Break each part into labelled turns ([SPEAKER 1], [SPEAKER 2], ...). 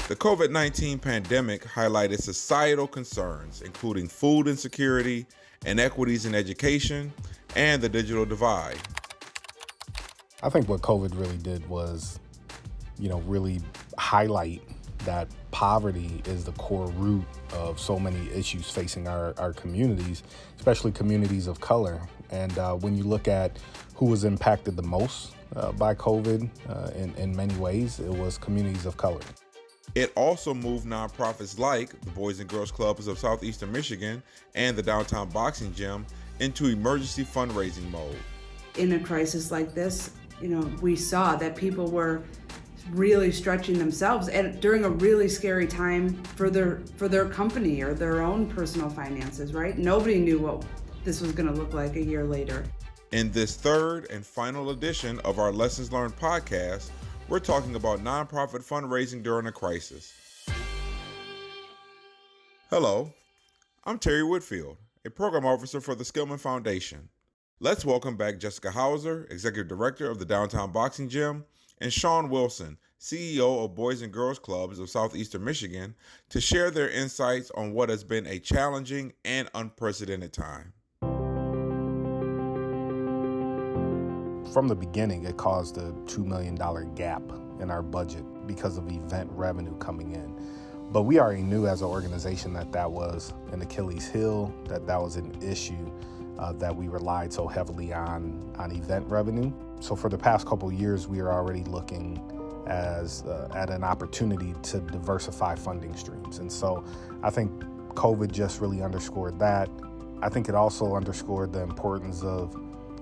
[SPEAKER 1] The COVID-19 pandemic highlighted societal concerns, including food insecurity, inequities in education, and the digital divide.
[SPEAKER 2] I think what COVID really did was, really highlight that poverty is the core root of so many issues facing our communities, especially communities of color. And when you look at who was impacted the most by COVID, in many ways, it was communities of color.
[SPEAKER 1] It also moved nonprofits like the Boys and Girls Clubs of Southeastern Michigan and the Downtown Boxing Gym into emergency fundraising mode.
[SPEAKER 3] In a crisis like this, we saw that people were really stretching themselves and during a really scary time for their company or their own personal finances, right? Nobody knew what this was going to look like a year later.
[SPEAKER 1] In this third and final edition of our Lessons Learned podcast, we're talking about nonprofit fundraising during a crisis. Hello, I'm Terry Whitfield, a program officer for the Skillman Foundation. Let's welcome back Jessica Hauser, Executive Director of the Downtown Boxing Gym, and Sean Wilson, CEO of Boys and Girls Clubs of Southeastern Michigan, to share their insights on what has been a challenging and unprecedented time.
[SPEAKER 2] From the beginning, it caused a $2 million gap in our budget because of event revenue coming in. But we already knew as an organization that was an Achilles heel, that was an issue that we relied so heavily on event revenue. So for the past couple of years, we are already looking at an opportunity to diversify funding streams. And so I think COVID just really underscored that. I think it also underscored the importance of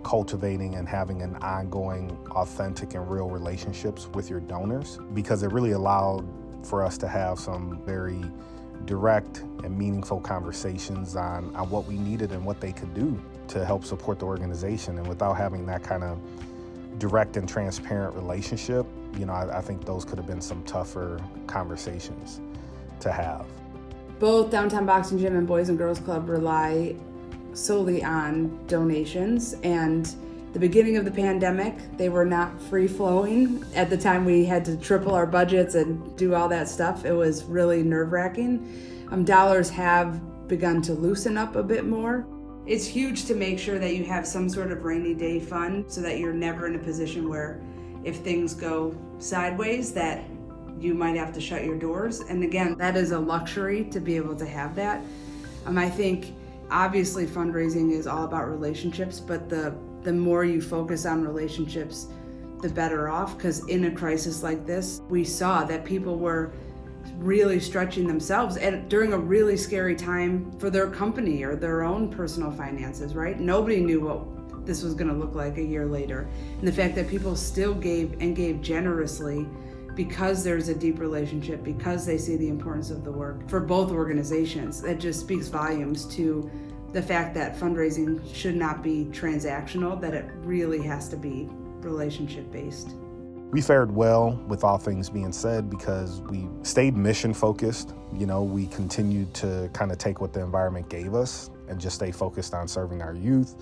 [SPEAKER 2] cultivating and having an ongoing, authentic and real relationships with your donors, because it really allowed for us to have some very direct and meaningful conversations on what we needed and what they could do to help support the organization. And without having that kind of direct and transparent relationship, I think those could have been some tougher conversations to have.
[SPEAKER 3] Both Downtown Boxing Gym and Boys and Girls Club rely solely on donations, and the beginning of the pandemic, they were not free-flowing. At the time we had to triple our budgets and do all that stuff. It was really nerve-wracking. Dollars have begun to loosen up a bit more. It's huge to make sure that you have some sort of rainy day fund so that you're never in a position where if things go sideways that you might have to shut your doors. And again, that is a luxury to be able to have that. I think obviously fundraising is all about relationships, but the more you focus on relationships, the better off, because in a crisis like this, we saw that people were really stretching themselves and during a really scary time for their company or their own personal finances, right? Nobody knew what this was going to look like a year later. And the fact that people still gave generously because there's a deep relationship, because they see the importance of the work for both organizations, that just speaks volumes to the fact that fundraising should not be transactional, that it really has to be relationship-based.
[SPEAKER 2] We fared well, with all things being said, because we stayed mission focused. We continued to kind of take what the environment gave us and just stay focused on serving our youth,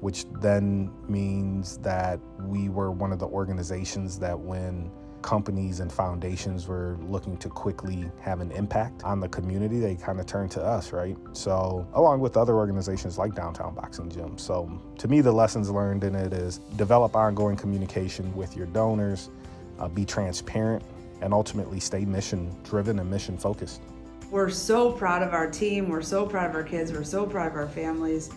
[SPEAKER 2] which then means that we were one of the organizations that when companies and foundations were looking to quickly have an impact on the community, they kind of turned to us, right? So along with other organizations like Downtown Boxing Gym. So to me, the lessons learned in it is develop ongoing communication with your donors, be transparent, and ultimately stay mission driven and mission focused.
[SPEAKER 3] We're so proud of our team. We're so proud of our kids. We're so proud of our families.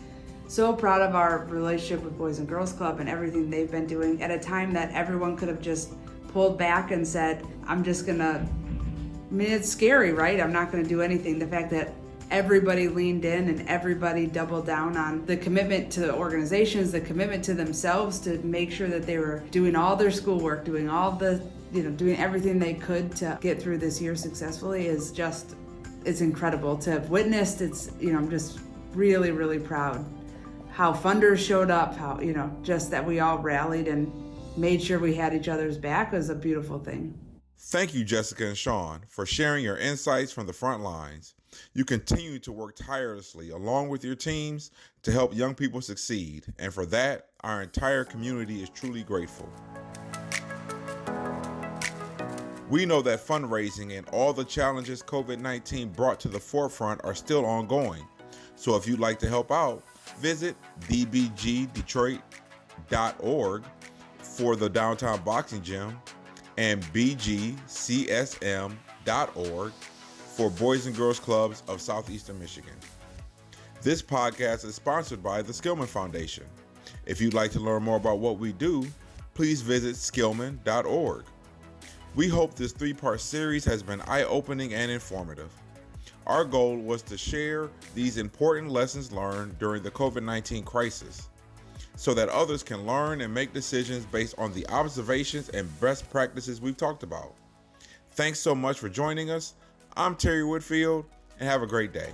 [SPEAKER 3] So proud of our relationship with Boys and Girls Club and everything they've been doing at a time that everyone could have just pulled back and said, it's scary, right? I'm not gonna do anything. The fact that everybody leaned in and everybody doubled down on the commitment to the organizations, the commitment to themselves to make sure that they were doing all their schoolwork, doing all the, doing everything they could to get through this year successfully is just, it's incredible to have witnessed. It's, I'm just really, really proud how funders showed up, how, just that we all rallied and made sure we had each other's back was a beautiful thing.
[SPEAKER 1] Thank you, Jessica and Sean, for sharing your insights from the front lines. You continue to work tirelessly along with your teams to help young people succeed, and for that, our entire community is truly grateful. We know that fundraising and all the challenges COVID-19 brought to the forefront are still ongoing. So if you'd like to help out, visit DBGDetroit.org for the Downtown Boxing Gym and BGCSM.org for Boys and Girls Clubs of Southeastern Michigan. This podcast is sponsored by the Skillman Foundation. If you'd like to learn more about what we do, please visit skillman.org. We hope this 3-part series has been eye-opening and informative. Our goal was to share these important lessons learned during the COVID-19 crisis so that others can learn and make decisions based on the observations and best practices we've talked about. Thanks so much for joining us. I'm Terry Whitfield, and have a great day.